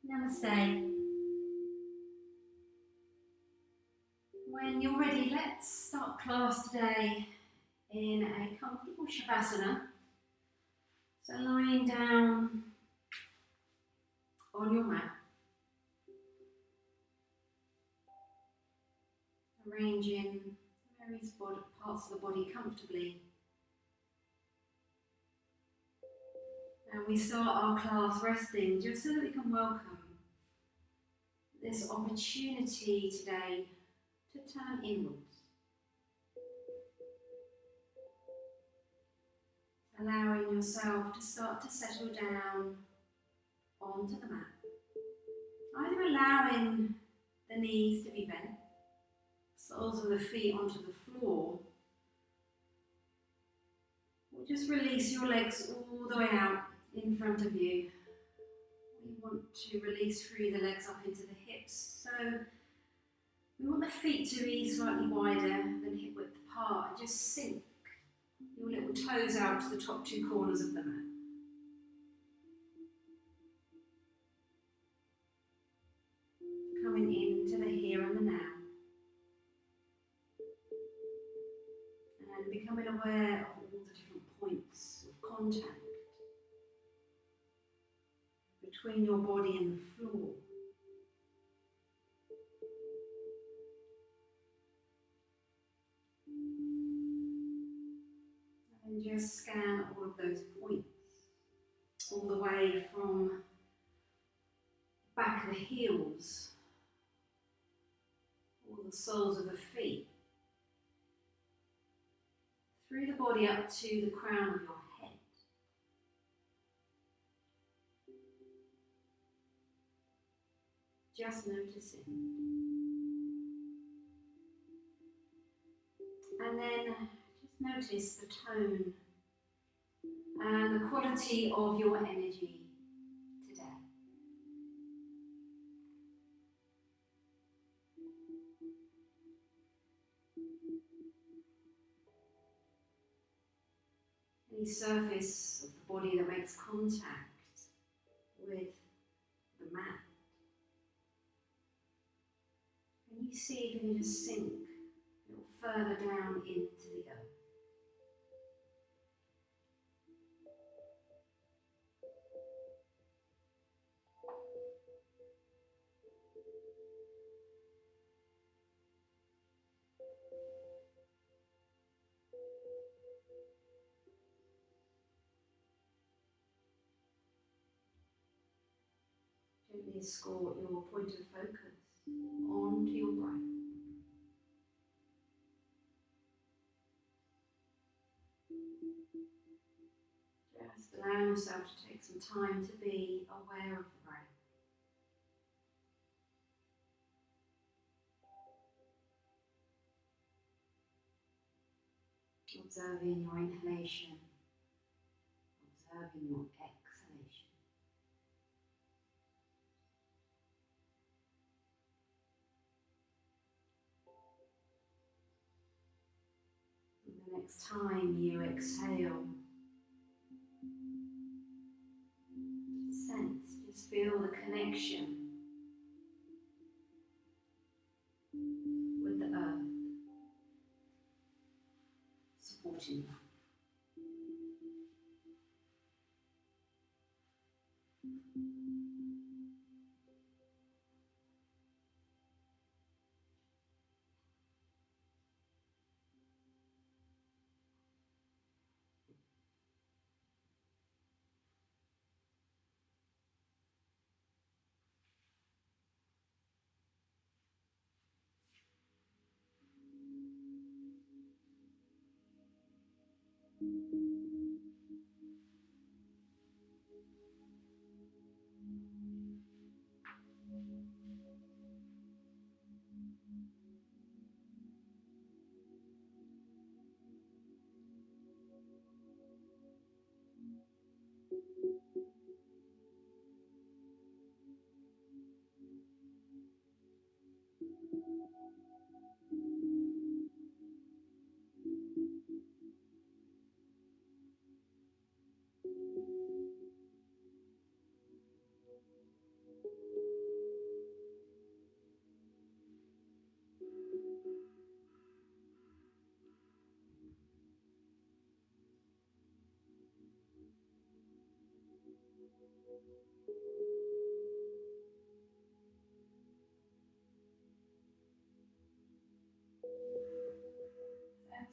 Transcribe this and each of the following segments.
Namaste. When you're ready, let's start class today in a comfortable Shavasana. So lying down on your mat, arranging various parts of the body comfortably. And we start our class resting just so that we can welcome this opportunity today to turn inwards. Allowing yourself to start to settle down onto the mat. Either allowing the knees to be bent, soles of the feet onto the floor, or just release your legs all the way out in front of you. We want to release through the legs up into the hips. So we want the feet to be slightly wider than hip width apart and just sink your little toes out to the top two corners of the mat. Coming into the here and the now. And becoming aware of all the different points of contact between your body and the floor. And just scan all of those points, all the way from the back of the heels, all the soles of the feet, through the body up to the crown of your head. Just noticing. And then just notice the tone and the quality of your energy today. Any surface of the body that makes contact with the mat. And you see if you can just sink a little further down into the earth. Gently escort your point of focus onto your breath. Just allow yourself to take some time to be aware of the breath. Observing your inhalation, observing your exhalation. And the next time you exhale, just feel the connection with the earth, supporting you.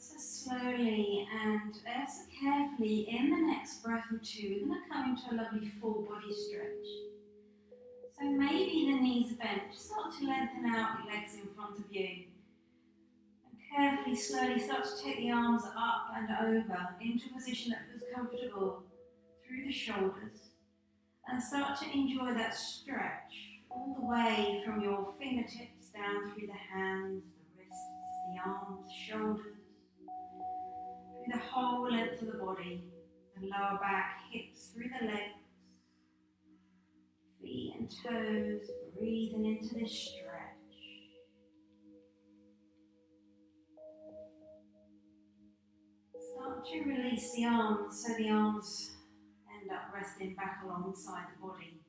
So slowly and ever so carefully, in the next breath or two, we're going to come into a lovely full body stretch. So maybe the knees are bent, just start to lengthen out your legs in front of you. And carefully, slowly start to take the arms up and over into a position that feels comfortable through the shoulders. And start to enjoy that stretch all the way from your fingertips down through the hands, the wrists, the arms, the shoulders, through the whole length of the body, the lower back, hips, through the legs, feet and toes, breathing into this stretch. Start to release the arms so the arms end up resting back alongside the body.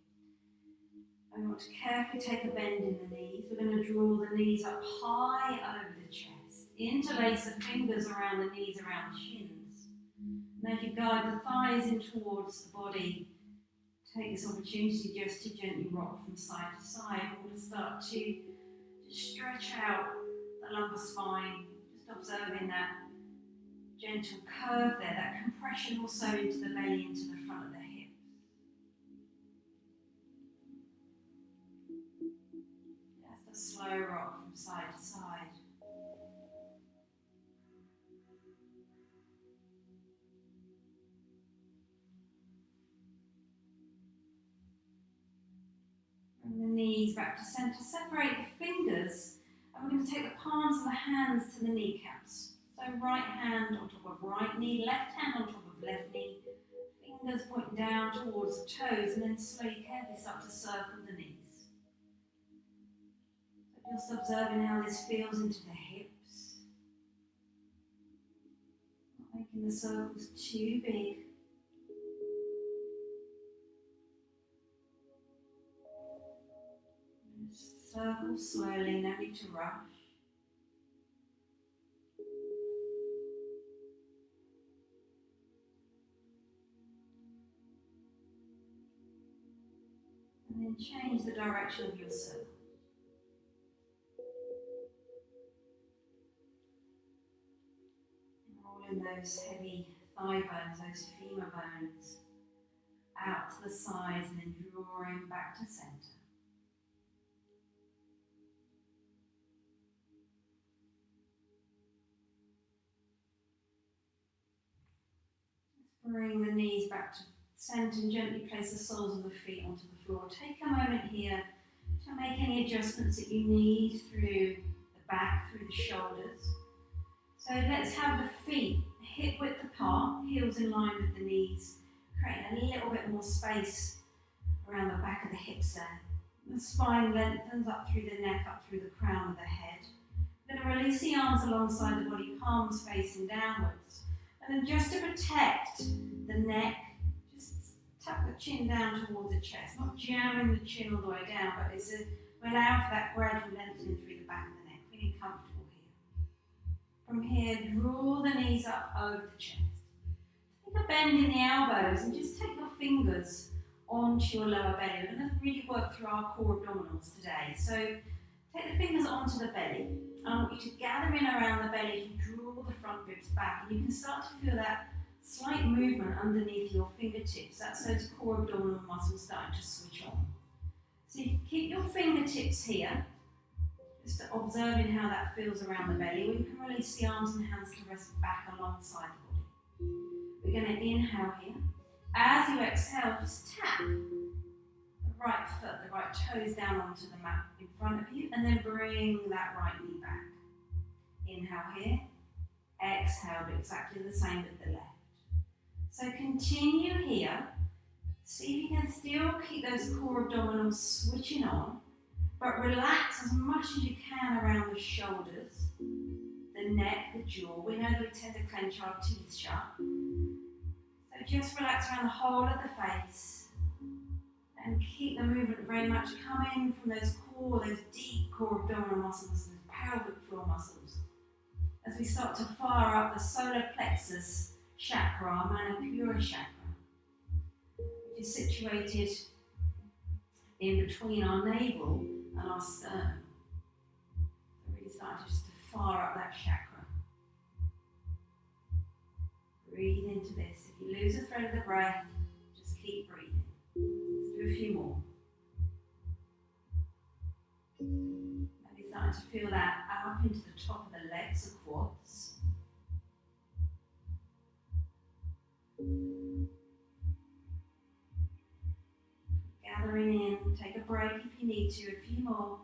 And we want to carefully take a bend in the knees. We're going to draw the knees up high over the chest. Interlace the fingers around the knees, around the shins. And as you guide the thighs in towards the body, take this opportunity just to gently rock from side to side. We're going to start to just stretch out the lumbar spine, just observing that gentle curve there, that compression also into the belly, into the front of the hips. Just a slow rock from side to side. Bring the knees back to centre, separate the fingers, and we're going to take the palms of the hands to the kneecaps. So right hand on top of right knee, left hand on top of left knee, fingers pointing down towards the toes, and then slowly, carefully start to circle the knees. So just observing how this feels into the hips. Not making the circles too big. Just circle slowly, no need to rush. And then change the direction of your circle. Rolling those heavy thigh bones, those femur bones, out to the sides and then drawing back to centre. Let's bring the knees back to centre and gently place the soles of the feet onto the floor. Take a moment here to make any adjustments that you need through the back, through the shoulders. So let's have the feet hip width apart, heels in line with the knees, creating a little bit more space around the back of the hips there. The spine lengthens up through the neck, up through the crown of the head. We're going to release the arms alongside the body, palms facing downwards. And then just to protect the neck, just tuck the chin down towards the chest, not jamming the chin all the way down, but we allow for that gradual lengthening through the back of the neck, feeling comfortable here. From here, draw the knees up over the chest. Take a bend in the elbows and just take your fingers onto your lower belly. We're going to really work through our core abdominals today. So take the fingers onto the belly. I want you to gather in around the belly as you draw the front ribs back. And you can start to feel that slight movement underneath your fingertips. That's those core abdominal muscles starting to switch on. So you keep your fingertips here, just observing how that feels around the belly. Or you can release the arms and hands to rest back alongside the body. We're going to inhale here. As you exhale, just tap the right foot, the right toes down onto the mat in front of you, and then bring that right knee back. Inhale here, exhale, do exactly the same with the left. So continue here. See if you can still keep those core abdominals switching on, but relax as much as you can around the shoulders, the neck, the jaw. We know that we tend to clench our teeth shut. So just relax around the whole of the face and keep the movement very much coming from those deep core abdominal muscles, those pelvic floor muscles. As we start to fire up the solar plexus chakra, our Manipura chakra. is situated in between our navel and our sternum. So really start just to fire up that chakra. Breathe into this. If you lose a thread of the breath, just keep breathing. Let's do a few more. Maybe starting to feel that up into the top of the legs, the quads. Gathering in, take a break if you need to, a few more.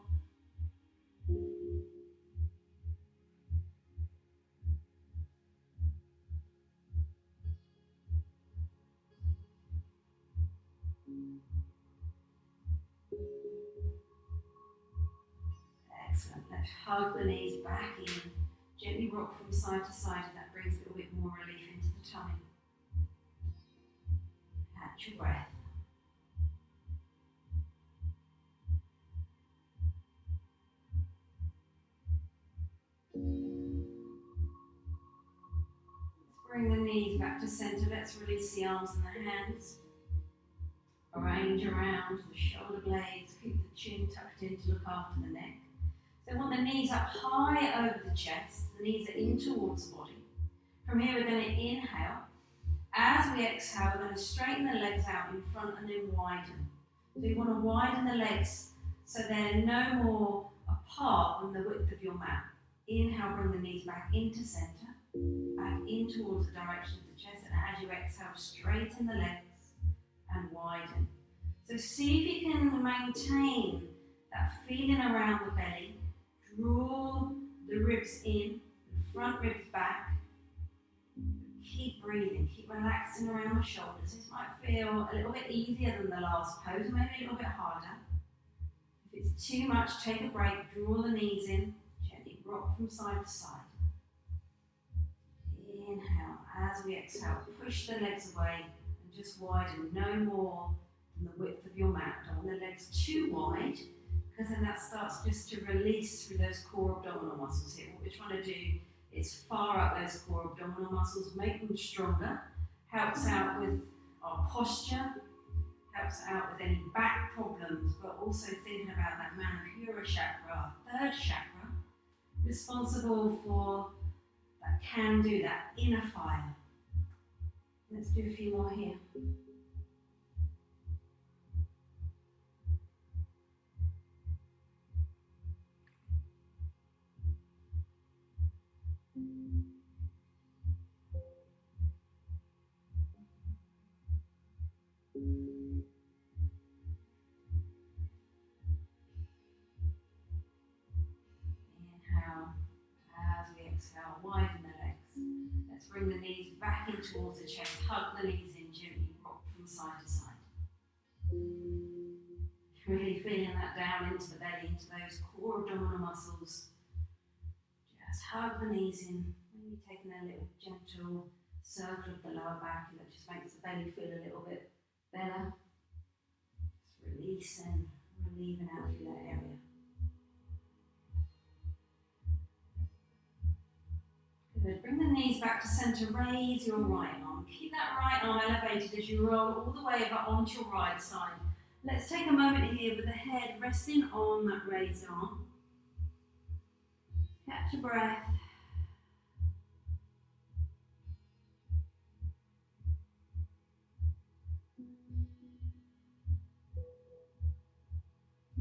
Excellent. Let's hug the knees back in. Gently rock from side to side, and that brings a little bit more relief into the tummy. Catch your breath. Let's bring the knees back to center. Let's release the arms and the hands. Arrange around the shoulder blades. Keep the chin tucked in to look after the neck. So I want the knees up high over the chest. The knees are in towards the body. From here we're going to inhale. As we exhale, we're going to straighten the legs out in front and then widen. So you want to widen the legs so they're no more apart than the width of your mat. Inhale, bring the knees back into center, back in towards the direction of the chest, and as you exhale, straighten the legs and widen. So see if you can maintain that feeling around the belly. Draw the ribs in, the front ribs back. Keep breathing, keep relaxing around the shoulders. This might feel a little bit easier than the last pose, maybe a little bit harder. If it's too much, take a break, draw the knees in, gently rock from side to side. Inhale, as we exhale, push the legs away and just widen, no more than the width of your mat. Don't want the legs too wide, because then that starts just to release through those core abdominal muscles here. What we're trying to do is fire up those core abdominal muscles, make them stronger, helps out with our posture, helps out with any back problems, but also thinking about that Manipura chakra, our third chakra, responsible for that can do, that inner fire. Let's do a few more here. Inhale, as we exhale, widen the legs. Let's bring the knees back in towards the chest, hug the knees in, gently rock from side to side. Really feeling that down into the belly, into those core abdominal muscles. Just hug the knees in, maybe taking a little gentle circle of the lower back, and that just makes the belly feel a little bit better. Just releasing, relieving out through that area. Good. Bring the knees back to center, raise your right arm. Keep that right arm elevated as you roll all the way over onto your right side. Let's take a moment here with the head resting on that raised arm. Catch a breath.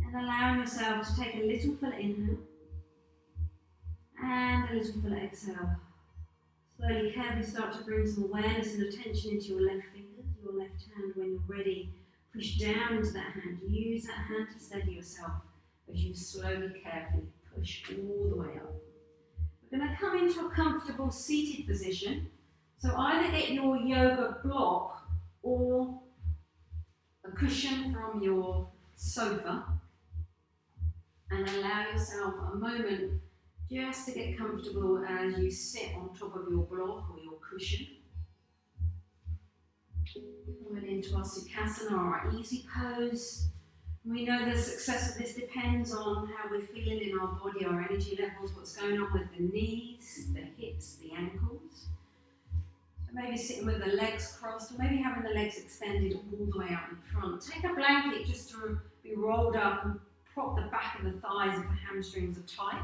And allowing yourself to take a little full inhale and a little full exhale. Slowly, carefully start to bring some awareness and attention into your left fingers, your left hand. When you're ready, push down into that hand. Use that hand to steady yourself as you slowly, carefully push all the way up. We're going to come into a comfortable seated position. So either get your yoga block or a cushion from your sofa and allow yourself a moment just to get comfortable as you sit on top of your block or your cushion. Coming into our Sukhasana, or our easy pose. We know the success of this depends on how we're feeling in our body, our energy levels, what's going on with the knees, the hips, the ankles. So Maybe sitting with the legs crossed, or maybe having the legs extended all the way out in front. Take a blanket just to be rolled up and prop the back of the thighs if the hamstrings are tight.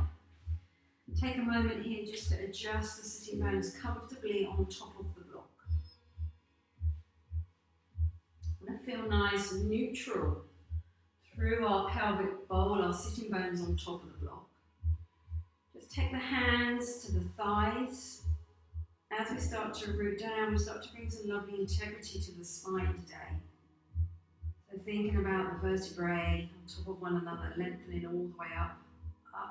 Take a moment here just to adjust the sitting bones comfortably on top of the block. And feel nice and neutral through our pelvic bowl, our sitting bones on top of the block. Just take the hands to the thighs. As we start to root down, we start to bring some lovely integrity to the spine today. So thinking about the vertebrae on top of one another, lengthening all the way up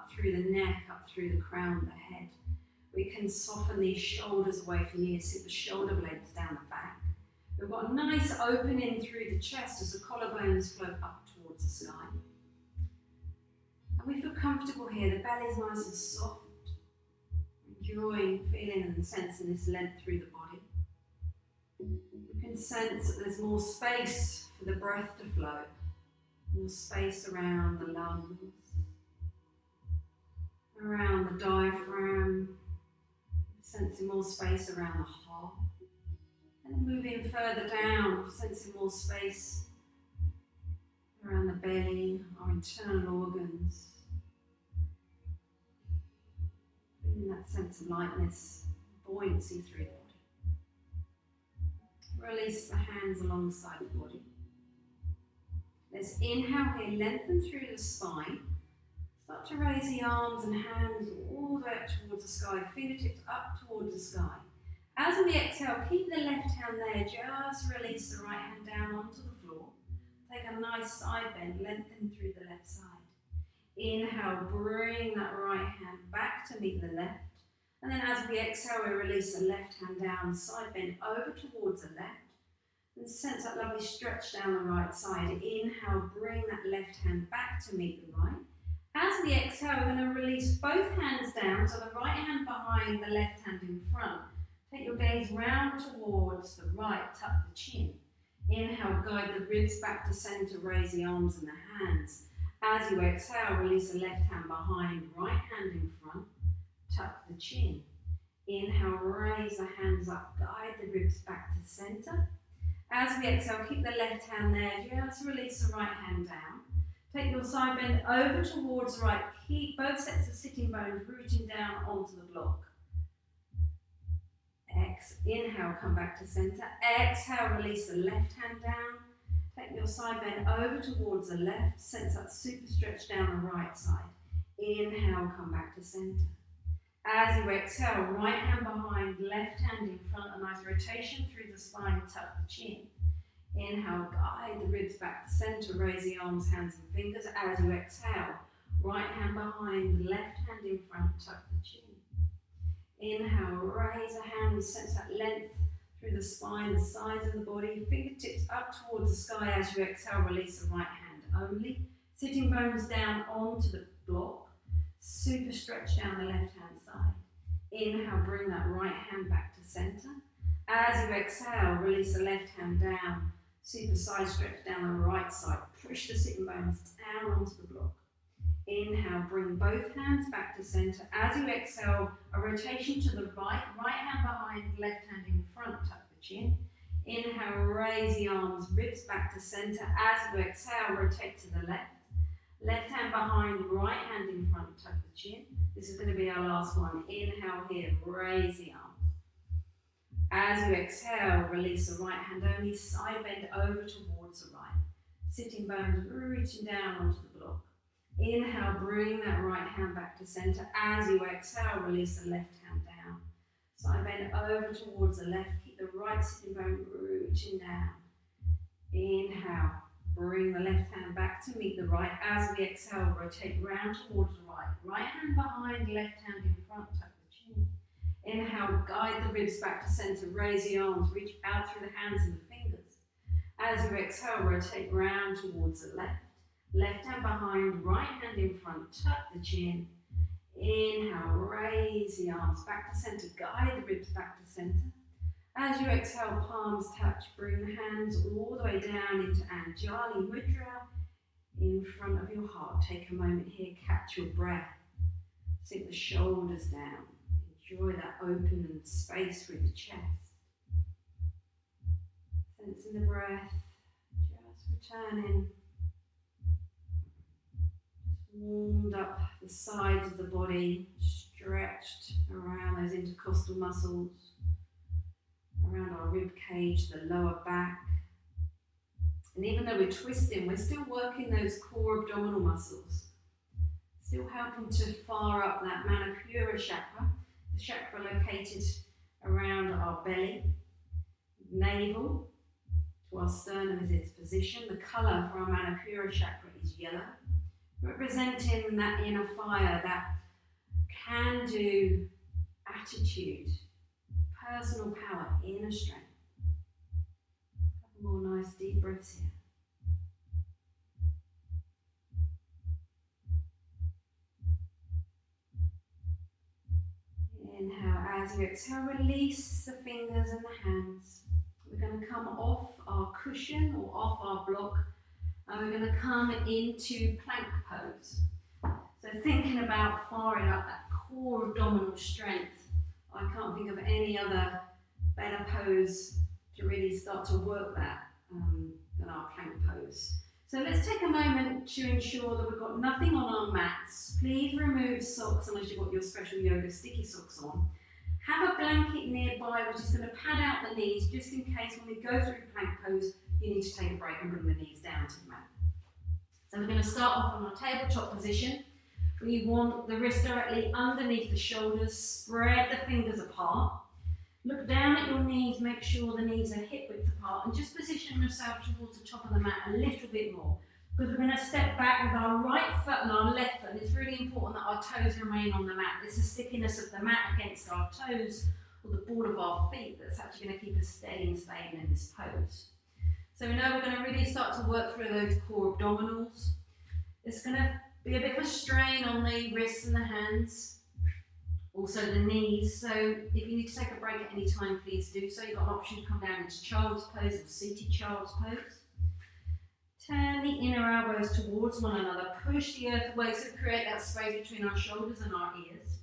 through the neck, up through the crown of the head. We can soften these shoulders away from the ears, sit the shoulder blades down the back. We've got a nice opening through the chest as the collarbones float up towards the sky. And we feel comfortable here, the belly's nice and soft. Enjoying, feeling and sensing this length through the body. You can sense that there's more space for the breath to flow, more space around the lungs, around the diaphragm, sensing more space around the heart, and then moving further down, sensing more space around the belly, our internal organs. Feeling that sense of lightness, buoyancy through the body. Release the hands alongside the body. Let's inhale here, lengthen through the spine. Start to raise the arms and hands all the way up towards the sky, fingertips up towards the sky. As we exhale, keep the left hand there, just release the right hand down onto the floor. Take a nice side bend, lengthen through the left side. Inhale, bring that right hand back to meet the left. And then as we exhale, we release the left hand down, side bend over towards the left. And sense that lovely stretch down the right side. Inhale, bring that left hand back to meet the right. As we exhale, we're going to release both hands down, so the right hand behind, the left hand in front. Take your gaze round towards the right, tuck the chin. Inhale, guide the ribs back to center, raise the arms and the hands. As you exhale, release the left hand behind, right hand in front, tuck the chin. Inhale, raise the hands up, guide the ribs back to center. As we exhale, keep the left hand there, just release the right hand down. Take your side bend over towards the right, keep both sets of sitting bones rooting down onto the block. Inhale, come back to center. Exhale, release the left hand down. Take your side bend over towards the left. Sense that super stretch down the right side. Inhale, come back to center. As you exhale, right hand behind, left hand in front. A nice rotation through the spine, tuck the chin. Inhale, guide the ribs back to center. Raise the arms, hands and fingers. As you exhale, right hand behind, left hand in front, tuck the chin. Inhale, raise the hands, sense that length through the spine, the sides of the body, fingertips up towards the sky. As you exhale, release the right hand only. Sitting bones down onto the block. Super stretch down the left hand side. Inhale, bring that right hand back to center. As you exhale, release the left hand down. Super side stretch down the right side. Push the sitting bones down onto the block. Inhale, bring both hands back to center. As you exhale, a rotation to the right, right hand behind, left hand in front, tuck the chin. Inhale, raise the arms, ribs back to center. As you exhale, rotate to the left. Left hand behind, right hand in front, tuck the chin. This is going to be our last one. Inhale here, raise the arms. As you exhale, release the right hand only, side bend over towards the right. Sitting bones rooting down onto the block. Inhale, bring that right hand back to center. As you exhale, release the left hand down. Side bend over towards the left. Keep the right sitting bone rooting down. Inhale, bring the left hand back to meet the right. As we exhale, rotate round towards the right. Right hand behind, left hand in front, tuck the chin. Inhale, guide the ribs back to center. Raise the arms, reach out through the hands and the fingers. As you exhale, rotate round towards the left. Left hand behind, right hand in front, tuck the chin. Inhale, raise the arms back to center, guide the ribs back to center. As you exhale, palms touch, bring the hands all the way down into Anjali Mudra in front of your heart. Take a moment here, catch your breath. Sink the shoulders down. Enjoy that open and space through the chest. Sensing the breath, just returning. Just warmed up the sides of the body, stretched around those intercostal muscles, around our rib cage, the lower back. And even though we're twisting, we're still working those core abdominal muscles. Still helping to fire up that Manipura chakra, the chakra located around our belly, navel, to our sternum is its position. The colour for our Manipura chakra is yellow, representing that inner fire, that can-do attitude, personal power, inner strength. A couple more nice deep breaths here. Inhale, as you exhale, release the fingers and the hands. We're going to come off our cushion or off our block, and we're going to come into plank pose. So thinking about firing up that core abdominal strength, I can't think of any other better pose to really start to work that than our plank pose. So let's take a moment to ensure that we've got nothing on our mats. Please remove socks unless you've got your special yoga sticky socks on. Have a blanket nearby which is going to pad out the knees just in case when we go through plank pose you need to take a break and bring the knees down to the mat. So we're going to start off on our tabletop position. We want the wrists directly underneath the shoulders, spread the fingers apart. Look down at your knees, make sure the knees are hip width apart, and just position yourself towards the top of the mat a little bit more. Because we're going to step back with our right foot and our left foot, and it's really important that our toes remain on the mat. It's the stickiness of the mat against our toes, or the ball of our feet, that's actually going to keep us steady and stable in this pose. So we know we're going to really start to work through those core abdominals. It's going to be a bit of a strain on the wrists and the hands. Also the knees, so if you need to take a break at any time, please do so. You've got an option to come down into child's pose or seated child's pose. Turn the inner elbows towards one another, push the earth away so create that space between our shoulders and our ears.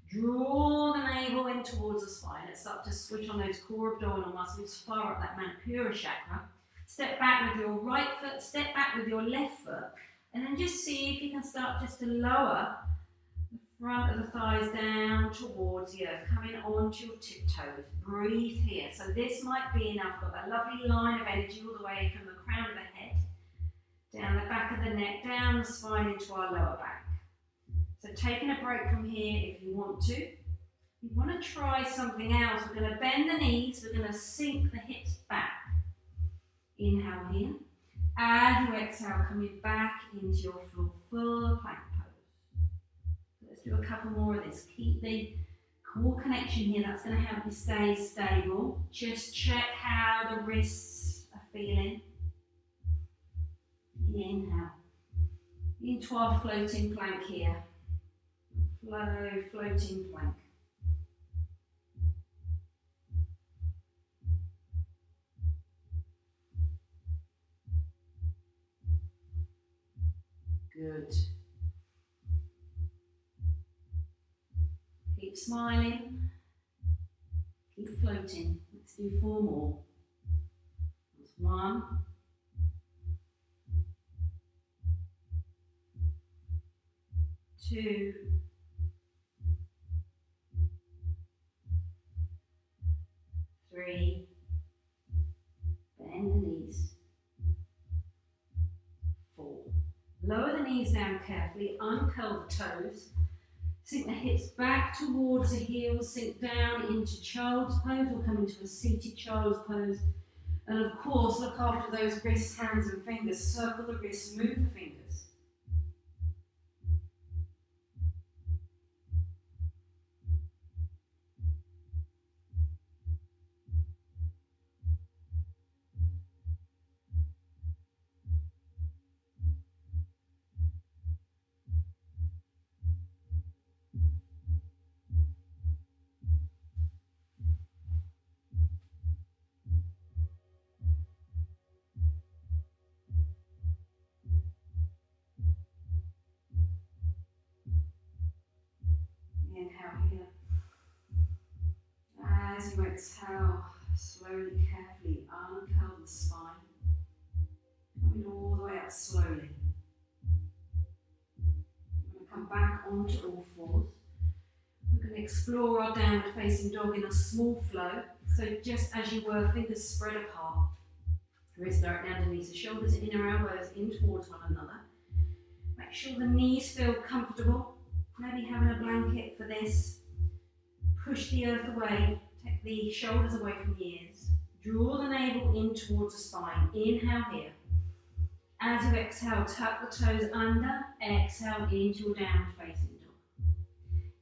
Draw the navel in towards the spine. Let's start to switch on those core abdominal muscles, fire up that Manipura chakra. Step back with your right foot, step back with your left foot, and then just see if you can start just to lower front of the thighs down towards the earth, coming onto your tiptoes. Breathe here. So this might be enough. Got that lovely line of energy all the way from the crown of the head, down the back of the neck, down the spine into our lower back. So taking a break from here if you want to. You want to try something else. We're going to bend the knees. We're going to sink the hips back. Inhale here. As you exhale, coming back into your full plank pose. Let's do a couple more of this. Keep the core connection here. That's going to help you stay stable. Just check how the wrists are feeling. Inhale. Into our floating plank here. Floating plank. Good. Keep smiling. Keep floating. Let's do 4 more. That's 1. 2. 3. Bend the knees. 4. Lower the knees down carefully, uncurl the toes. Sink the hips back towards the heels, sink down into child's pose or come into a seated child's pose. And of course, look after those wrists, hands and fingers. Circle the wrists, move the fingers. Inhale here. As you exhale, slowly, carefully uncurl the Coming all the way up slowly. We're going to come back onto all fours. We're going to explore our downward facing dog in a small flow. So just as you were, fingers spread apart. Wrists directly underneath the shoulders, inner elbows in towards one another. Make sure the knees feel comfortable. Maybe having a blanket for this. Push the earth away. Take the shoulders away from the ears. Draw the navel in towards the spine. Inhale here. As you exhale, tuck the toes under. Exhale into your downward facing dog.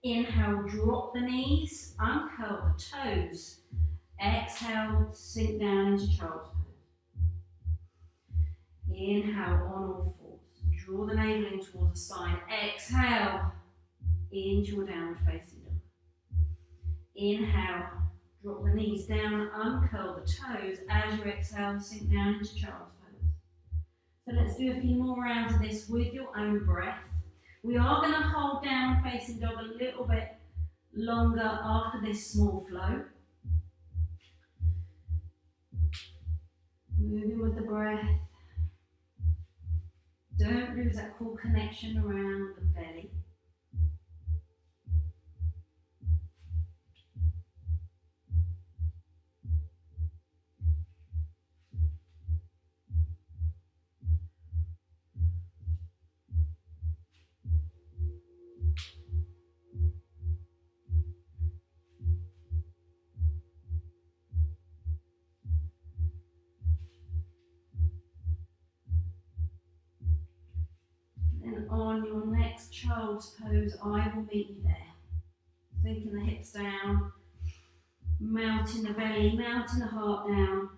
Inhale, drop the knees. Uncurl the toes. Exhale, sink down into child's pose. Inhale on all fours. Draw the navel in towards the spine. Exhale into your downward facing dog. Inhale, drop the knees down, uncurl the toes. As you exhale, sink down into child's pose. So let's do a few more rounds of this with your own breath. We are going to hold down facing dog a little bit longer after this small flow. Moving with the breath. Don't lose that core connection around the belly. And on your next child's pose, I will meet you there. Sinking the hips down, melting the belly, melting the heart down,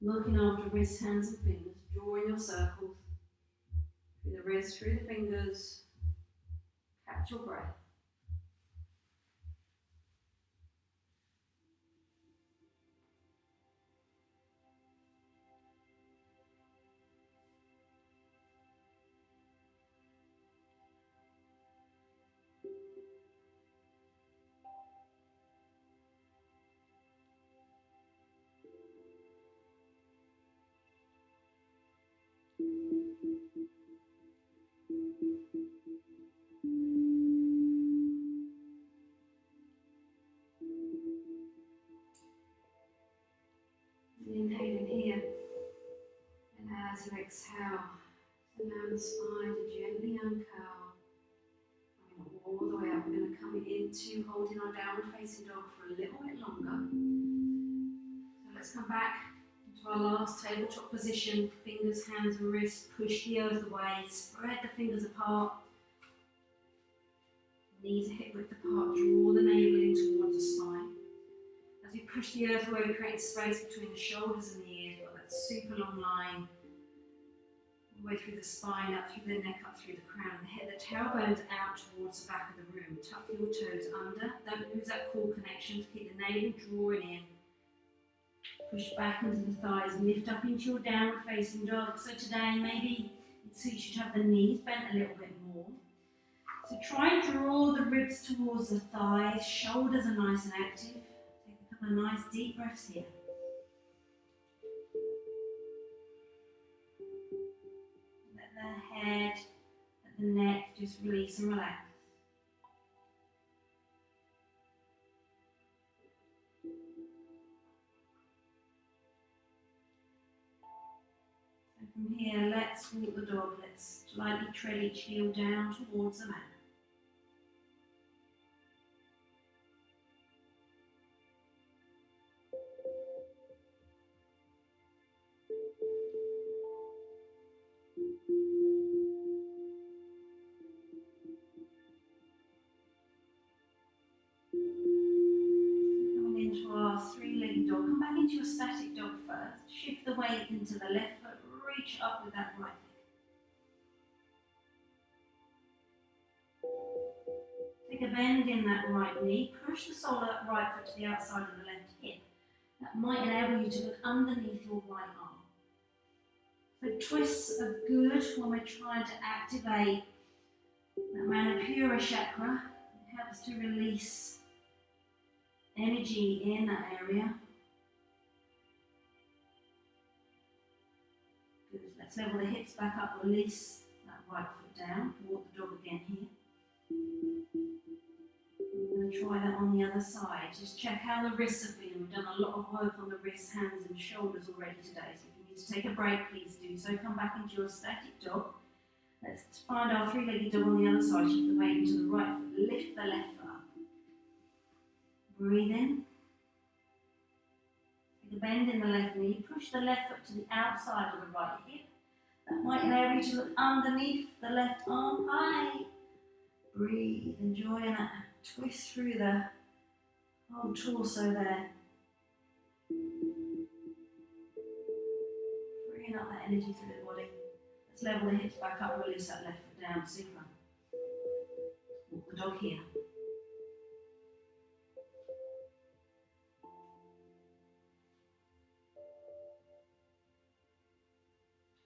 looking after wrists, hands and fingers, drawing your circles through the wrists, through the fingers. Catch your breath. Inhaling here, and as you exhale, allow the spine to gently uncurl. Coming all the way up, we're going to come into holding our downward facing dog for a little bit longer. So let's come back into our last tabletop position. Fingers, hands and wrists, push the earth away, spread the fingers apart. Knees are hip width apart, draw the navel in towards the spine. As you push the earth away, we create space between the shoulders and the ears. You've got that super long line, all the way through the spine, up through the neck, up through the crown, the head, the tailbone's out towards the back of the room. Tuck your toes under. Don't lose that core connection. Keep the navel drawing in. Push back into the thighs, lift up into your downward facing dog. So today, maybe it suits you to have the knees bent a little bit more. So try and draw the ribs towards the thighs. Shoulders are nice and active. A nice deep breaths here. Let the head and the neck just release and relax. So from here, let's walk the dog. Let's lightly tread each heel down towards the mat. Three-legged dog. Come back into your static dog first. Shift the weight into the left foot. Reach up with that right leg. Take a bend in that right knee. Push the sole of that right foot to the outside of the left hip. That might enable you to look underneath your right arm. So twists are good when we're trying to activate that Manipura chakra. It helps to release energy in that area. Good. Let's Let's level the hips back up, release that right foot down, walk the dog again here. We're going to try that on the other side. Just check how the wrists are feeling. We've done a lot of work on the wrists, hands and shoulders already today. So if you need to take a break, please do so. Come back into your static dog. Let's find our three-legged dog on the other side. Shift the weight into the right foot. Lift the left foot up. Breathe in. Take a bend in the left knee. Push the left foot to the outside of the right hip. That might enable you to look underneath the left arm high. Breathe, enjoying that twist through the whole torso there. Freeing up that energy through the body. Let's level the hips back up, release that left foot down. Super. Walk the dog here.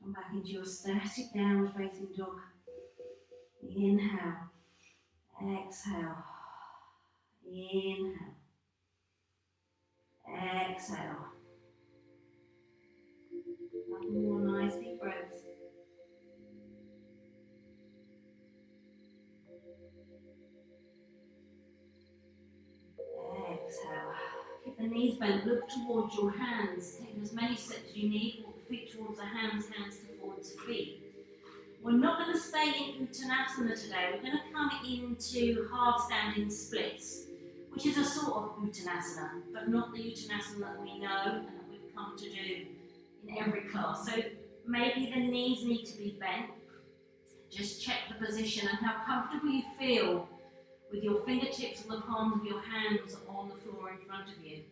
Come back into your static downward facing dog. Inhale. Exhale. Inhale. Exhale. Couple more nice deep breaths. Exhale. Keep the knees bent. Look towards your hands. Take as many steps as you need. Walk the feet towards the hands, hands towards the feet. We're not going to stay in Uttanasana today. We're going to come into half standing splits, which is a sort of Uttanasana, but not the Uttanasana that we know and that we've come to do in every class. So maybe the knees need to be bent. Just check the position and how comfortable you feel with your fingertips and the palms of your hands on the floor in front of you.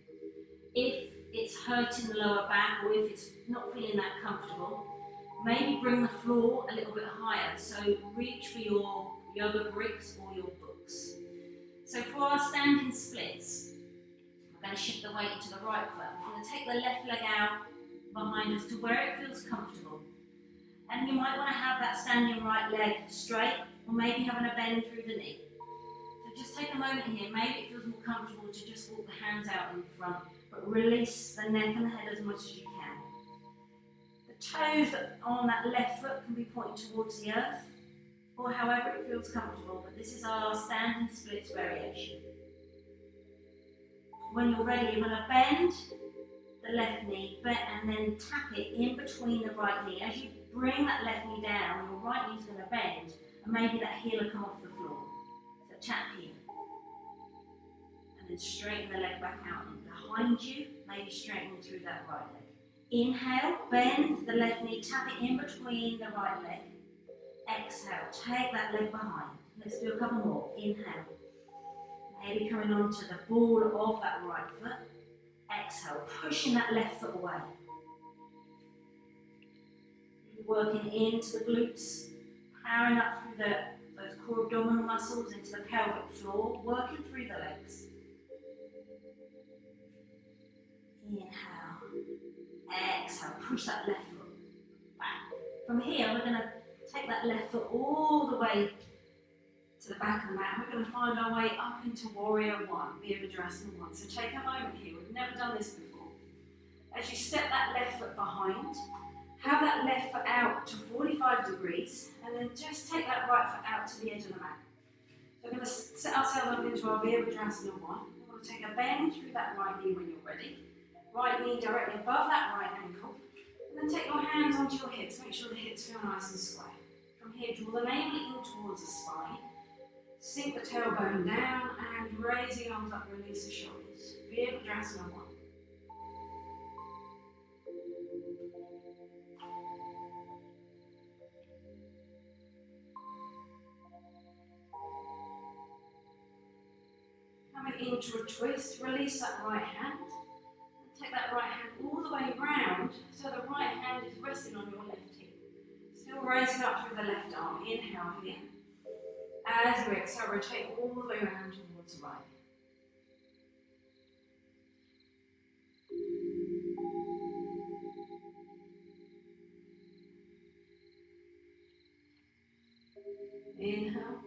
If it's hurting the lower back or if it's not feeling that comfortable, maybe bring the floor a little bit higher. So reach for your yoga bricks or your books. So for our standing splits, we're going to shift the weight into the right foot. We're going to take the left leg out behind us to where it feels comfortable. And you might want to have that standing right leg straight, or maybe having a bend through the knee. So just take a moment here. Maybe it feels more comfortable to just walk the hands out in front, but release the neck and the head as much as you can. The toes on that left foot can be pointing towards the earth, or however it feels comfortable, but this is our standing splits variation. When you're ready, you're going to bend the left knee and then tap it in between the right knee. As you bring that left knee down, your right knee's going to bend, and maybe that heel will come off the floor. So tap here. And then straighten the leg back out and behind you, maybe straighten through that right leg. Inhale, bend the left knee, tap it in between the right leg. Exhale, take that leg behind. Let's do a couple more. Inhale. Maybe coming onto the ball of that right foot. Exhale, pushing that left foot away. Working into the glutes, powering up through those core abdominal muscles into the pelvic floor, working through the legs. Inhale. Exhale, push that left foot back. From here, we're going to take that left foot all the way to the back of the mat. We're going to find our way up into Warrior One, Yoga17 1. So take a moment here. We've never done this before. As you step that left foot behind, have that left foot out to 45 degrees, and then just take that right foot out to the edge of the mat. So we're going to set ourselves up into our Yoga17 1. We're going to take a bend through that right knee when you're ready. Right knee directly above that right ankle. And then take your hands onto your hips. Make sure the hips feel nice and square. From here, draw the navel in towards the spine. Sink the tailbone down and raise the arms up, release the shoulders. Yoga17 1. Coming into a twist, release that right hand. And take that right hand all the way round so the right hand is resting on your left hip. Still raising up through the left arm. Inhale here. As you exhale, rotate all the way around towards the right. Inhale.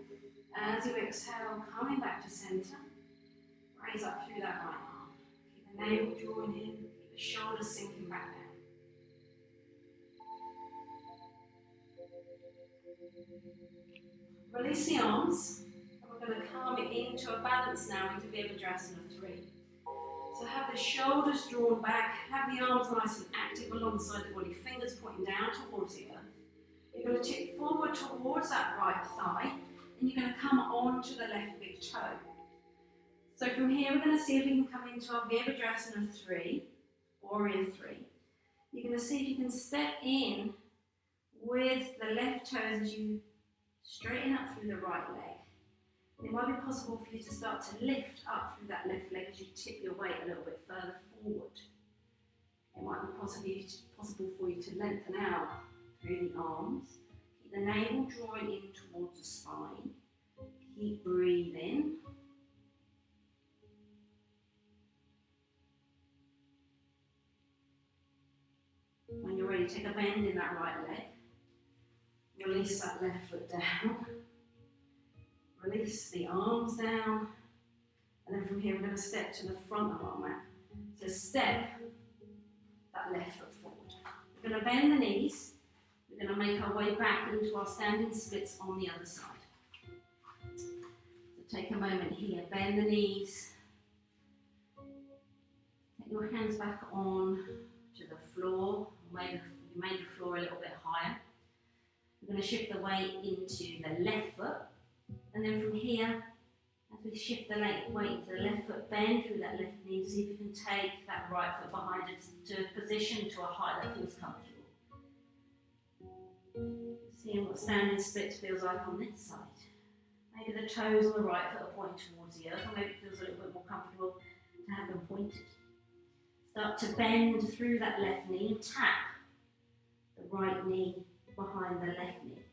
As you exhale, coming back to center. Raise up through that right arm. Keep the navel drawing in, keep the shoulders sinking back down. Release the arms, and we're going to come into a balance now into Virabhadrasana 3. So have the shoulders drawn back, have the arms nice and active alongside the body, fingers pointing down towards the earth. You're going to tip forward towards that right thigh, and you're going to come onto the left big toe. So from here we're going to see if we can come into our Virabhadrasana 3, Warrior 3. You're going to see if you can step in with the left toes as you straighten up through the right leg. It might be possible for you to start to lift up through that left leg as you tip your weight a little bit further forward. It might be possible for you to lengthen out through the arms. Keep the navel drawing in towards the spine. Keep breathing. When you're ready, take a bend in that right leg. Release that left foot down. Release the arms down. And then from here we're going to step to the front of our mat. So step that left foot forward. We're going to bend the knees. We're going to make our way back into our standing splits on the other side. So take a moment here. Bend the knees. Take your hands back on to the floor. You made the floor a little bit higher. We're going to shift the weight into the left foot, and then from here, as we shift the weight to the left foot, bend through that left knee, see if you can take that right foot behind it to position to a height that feels comfortable. Seeing what standing splits feels like on this side. Maybe the toes on the right foot are pointing towards the earth, or maybe it feels a little bit more comfortable to have them pointed. Start to bend through that left knee and tap the right knee behind the left knee.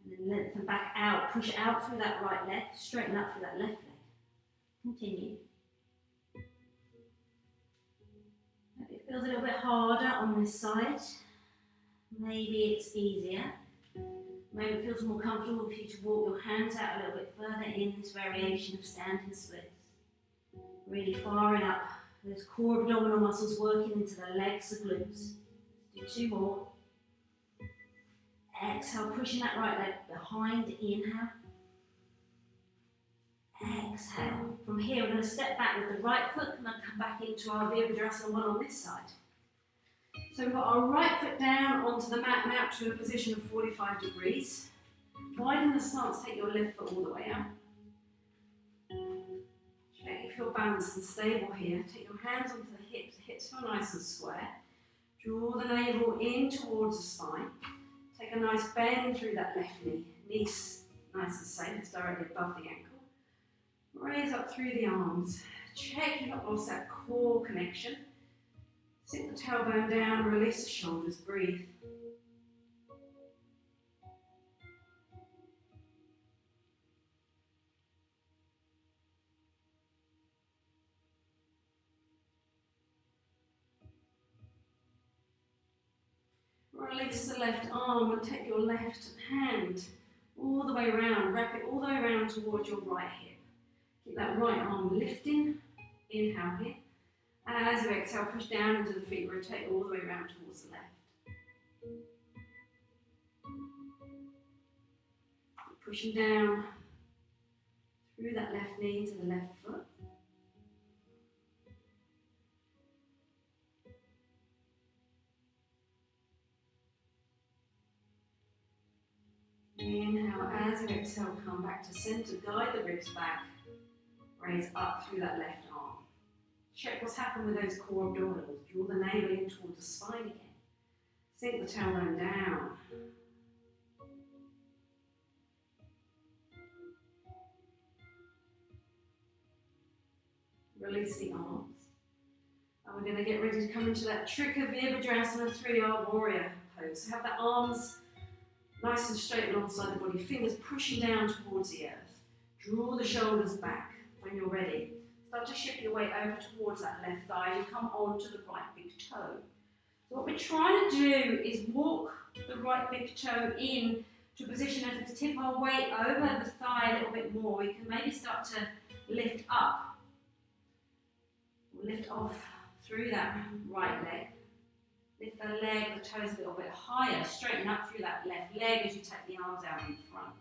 And then lengthen back out, push out through that right leg, straighten up through that left leg. Continue. Maybe it feels a little bit harder on this side. Maybe it's easier. Maybe it feels more comfortable for you to walk your hands out a little bit further in this variation of standing splits. Really firing up those core abdominal muscles working into the legs, the glutes. Let's do 2 more. Exhale, pushing that right leg behind, inhale. Exhale. From here, we're going to step back with the right foot and then come back into our Virabhadrasana 1 on this side. So we've got our right foot down onto the mat now to a position of 45 degrees. Widen the stance, take your left foot all the way out. Check if you're balanced and stable here. Take your hands onto the hips feel nice and square. Draw the navel in towards the spine. Take a nice bend through that left knee. Knees nice and safe, it's directly above the ankle. Raise up through the arms. Check you've not lost that core connection. Sink the tailbone down, release the shoulders, breathe. Release the left arm and take your left hand all the way around. Wrap it all the way around towards your right hip. Keep that right arm lifting. Inhale here. As you exhale, push down into the feet. Rotate all the way around towards the left. Pushing down through that left knee to the left foot. Inhale, as you exhale, come back to center, guide the ribs back, raise up through that left arm. Check what's happened with those core abdominals. Draw the navel in towards the spine again. Sink the tailbone down. Release the arms. And we're going to get ready to come into that trick of Virabhadrasana 3, our warrior pose. So have the arms nice and straight alongside the body, fingers pushing down towards the earth. Draw the shoulders back when you're ready. Start to shift your weight over towards that left thigh. You come onto the right big toe. So what we're trying to do is walk the right big toe in to a position as to tip our weight over the thigh a little bit more. We can maybe start to lift up, lift off through that right leg. Lift the leg, the toes a little bit higher. Straighten up through that left leg as you take the arms out in front.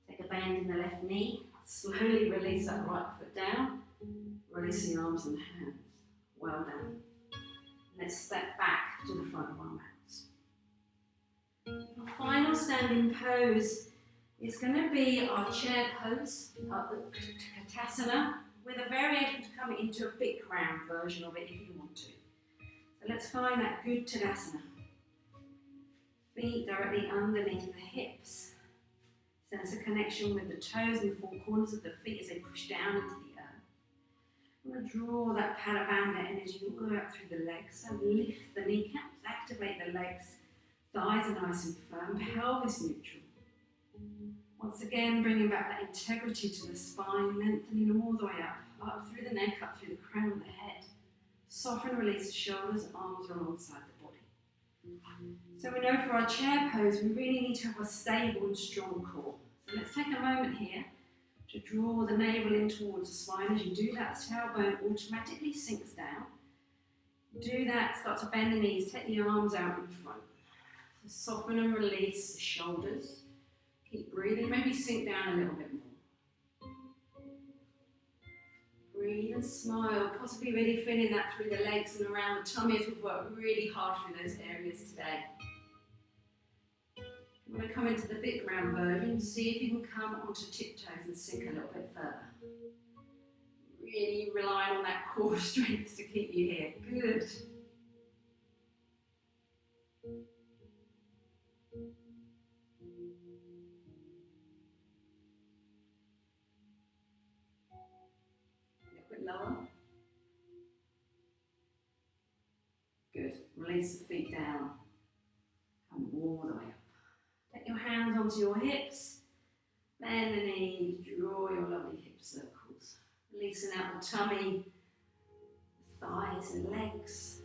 Take a bend in the left knee. Slowly release that right foot down. Release the arms and hands. Well done. Let's step back to the front of our mats. Our final standing pose is going to be our chair pose, the Katasana, with a variation to come into a Bikram version of it if you want to. So let's find that good Tadasana. Feet directly underneath the hips. Sense a connection with the toes and the four corners of the feet as they push down into the earth. I'm going to draw that Pada Bandha energy all the way up through the legs. So lift the kneecaps, activate the legs. Thighs are nice and firm, pelvis neutral. Once again, bringing back that integrity to the spine, lengthening all the way up through the neck, up through the crown of the head. Soften, release the shoulders, arms are alongside the body. So we know for our chair pose, we really need to have a stable and strong core. So let's take a moment here to draw the navel in towards the spine. As you do that, the tailbone automatically sinks down. Do that, start to bend the knees, take the arms out in front. So soften and release the shoulders. Keep breathing, maybe sink down a little bit more. Breathe and smile, possibly really feeling that through the legs and around the tummy as we've worked really hard through those areas today. I'm going to come into the Bikram version, see if you can come onto tiptoes and sink a little bit further. Really relying on that core strength to keep you here. Good. Lower. Good. Release the feet down. Come all the way up. Take your hands onto your hips. Bend the knees. Draw your lovely hip circles. Releasing out the tummy, thighs and legs.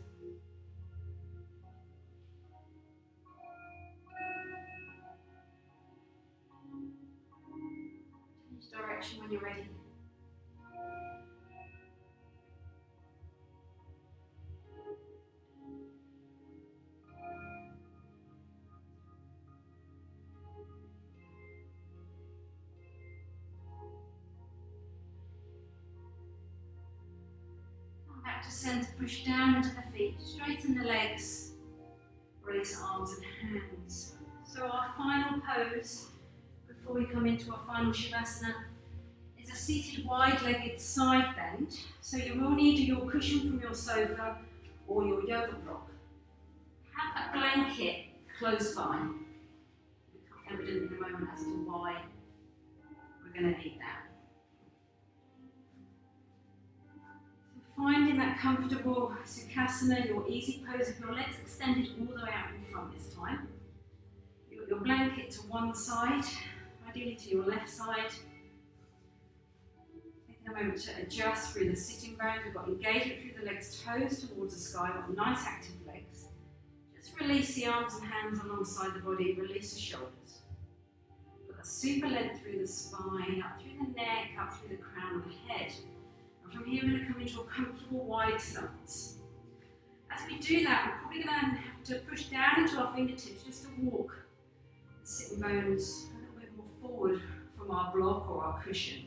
Change direction when you're ready. Back to centre, push down into the feet, straighten the legs, release arms and hands. So our final pose, before we come into our final Shavasana, is a seated wide-legged side bend. So you will need your cushion from your sofa or your yoga block. Have that blanket close by. It'll become evident in a moment as to why we're going to need that. Finding that comfortable Sukhasana, your easy pose of your legs extended all the way out in front this time. You got your blanket to one side, ideally to your left side. Taking a moment to adjust through the sitting bones. We've got engagement through the legs, toes towards the sky. We've got nice active legs. Just release the arms and hands alongside the body, release the shoulders. We've got a super length through the spine, up through the neck, up through the crown of the head. From here we're going to come into a comfortable wide stance. As we do that, we're probably going to have to push down into our fingertips just to walk the sitting bones a little bit more forward from our block or our cushion.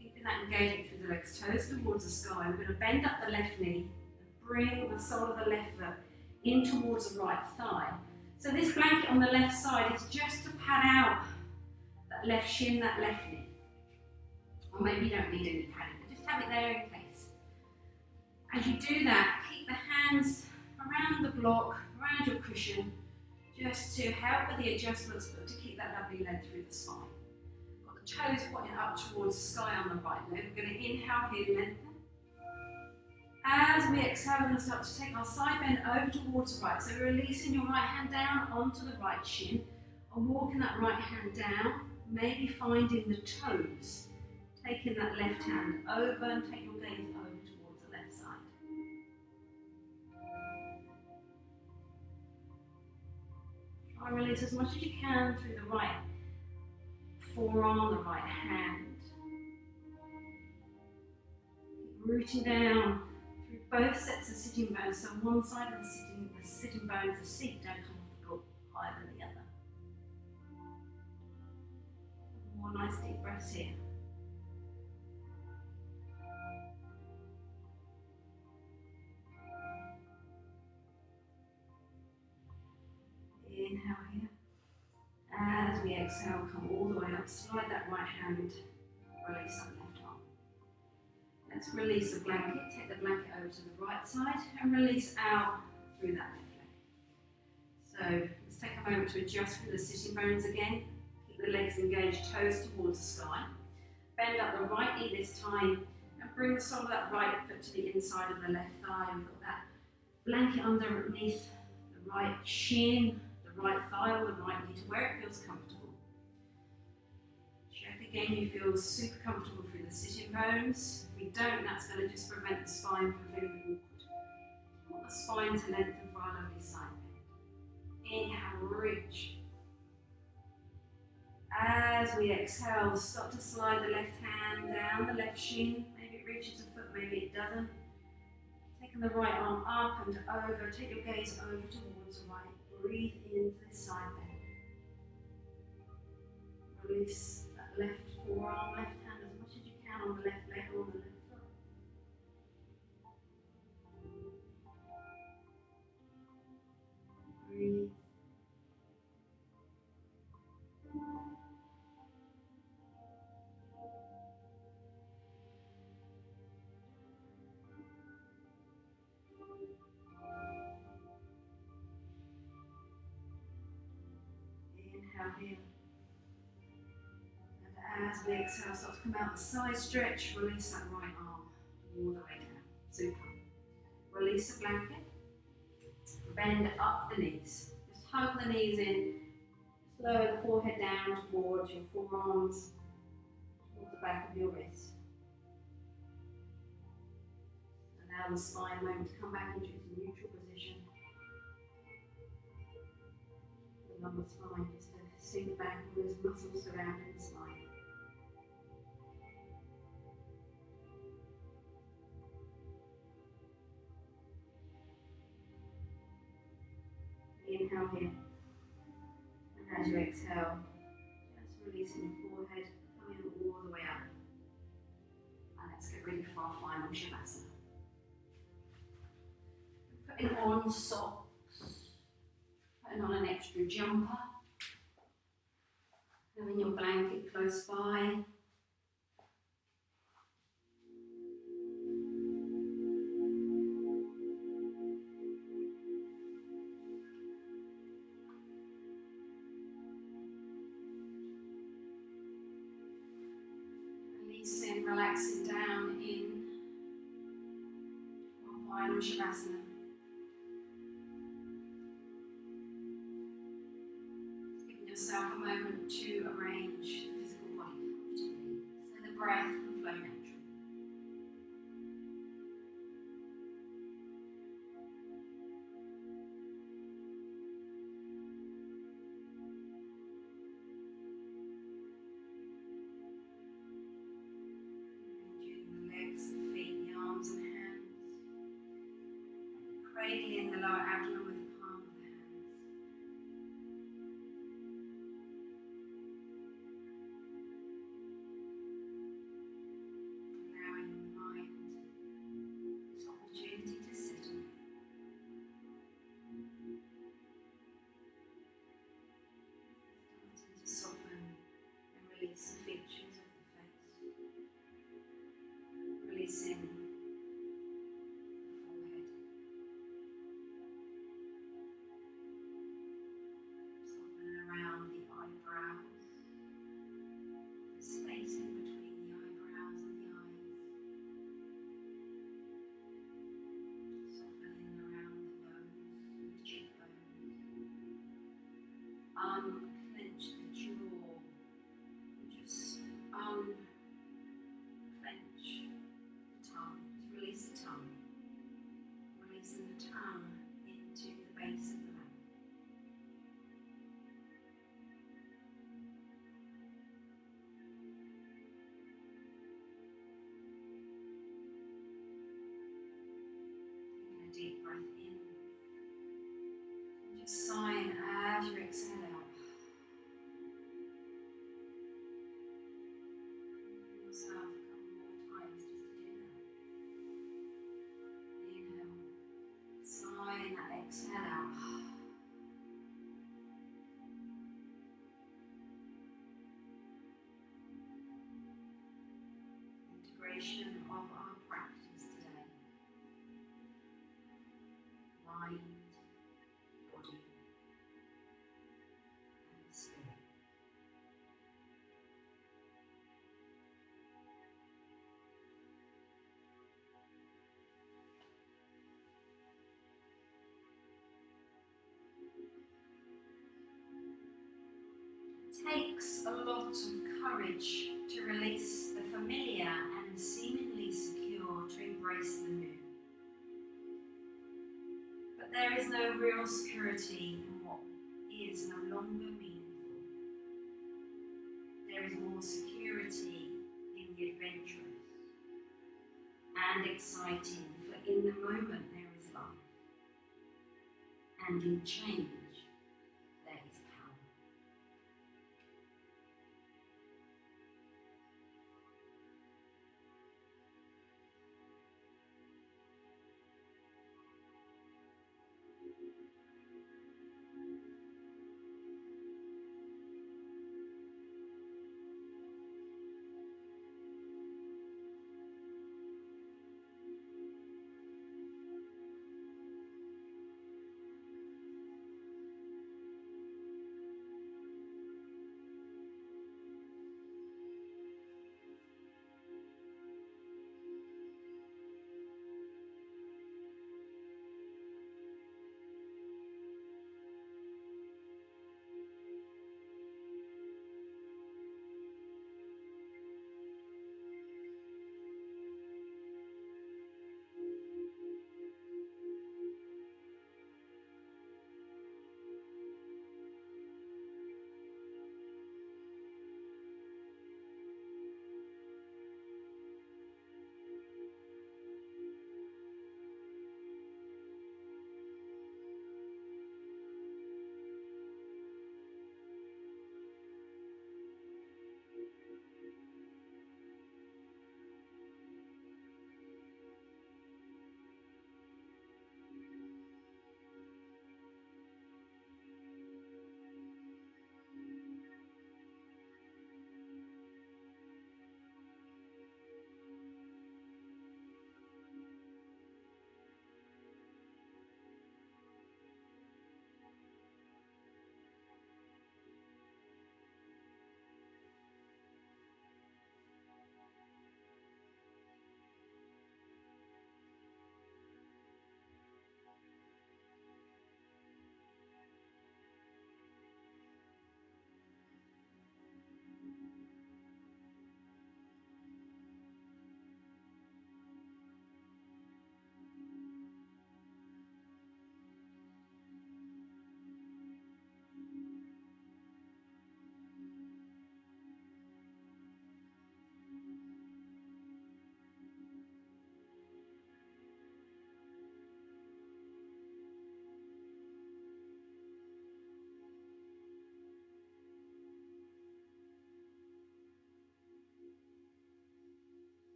Keeping that engagement through the legs, toes towards the sky. We're going to bend up the left knee and bring the sole of the left foot in towards the right thigh. So this blanket on the left side is just to pad out that left shin, that left knee. Or maybe you don't need any padding. Have it there in case. As you do that, keep the hands around the block, around your cushion, just to help with the adjustments, but to keep that lovely length through the spine. Got the toes pointing up towards the sky on the right leg. We're going to inhale here, lengthen. As we exhale, we're going to start to take our side bend over towards the right. So we're releasing your right hand down onto the right shin, and walking that right hand down, maybe finding the toes. Taking that left hand over and take your gaze over towards the left side. Try and release as much as you can through the right forearm, the right hand. Keep rooting down through both sets of sitting bones. So one side of the sitting bones of seat don't come off the floor higher than the other. More nice deep breaths here. Inhale here. As we exhale, come all the way up. Slide that right hand. Release that left arm. Let's release the blanket. Take the blanket over to the right side and release out through that left leg. So let's take a moment to adjust through the sitting bones again. Keep the legs engaged, toes towards the sky. Bend up the right knee this time and bring the sole of that right foot to the inside of the left thigh. We've got that blanket underneath the right shin, the right thigh or the right knee to where it feels comfortable. Check again, you feel super comfortable through the sitting bones. If we don't, that's going to just prevent the spine from feeling awkward. We want the spine to lengthen for our lovely side bend. Inhale, reach. As we exhale, start to slide the left hand down the left shin. Maybe it reaches a foot, maybe it doesn't. Taking the right arm up and over. Take your gaze over towards the right. Breathe into this side bend. Release that left forearm, left hand as much as you can on the left leg or on the left foot. Breathe. Inhale here. And as we exhale, start to come out the side stretch. Release that right arm all the way down. Super. Release the blanket. Bend up the knees. Just hug the knees in. Just lower the forehead down towards your forearms, towards the back of your wrist. Allow the spine moment to come back into its neutral position. The lumbar spine just to sink back all those muscles surrounding the spine. Inhale here. And as you exhale, just releasing your forehead, coming all the way up. And let's get ready for our final Shavasana. Putting on socks, putting on an extra jumper, having your blanket close by. Releasing, relaxing down in our final Shavasana. Yourself a moment to arrange the physical body comfortably so the breath can flow naturally. Arranging the legs, the feet, the arms and hands. Cradling the lower abdomen with the palm of the hands. Release the features of the face, releasing the forehead, softening around the eyebrows, the space in between the eyebrows and the eyes, softening around the nose and the cheekbones, unclench the jaw. Just unclench the tongue. Just release the tongue. Releasing the tongue into the base of the mouth. deep breath in. And just sighing as you exhale out. Give yourself a couple more times just to do that. Inhale. Sigh in that exhale out. Integration of our practice today. Mind, body, and spirit. It takes a lot of courage to release the familiar and seemingly secure to embrace the new. But there is no real security in what is no longer meaningful. There is more security in the adventurous and exciting, for in the moment there is life, and in change there is power.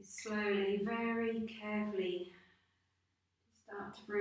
Slowly, very carefully, start to bring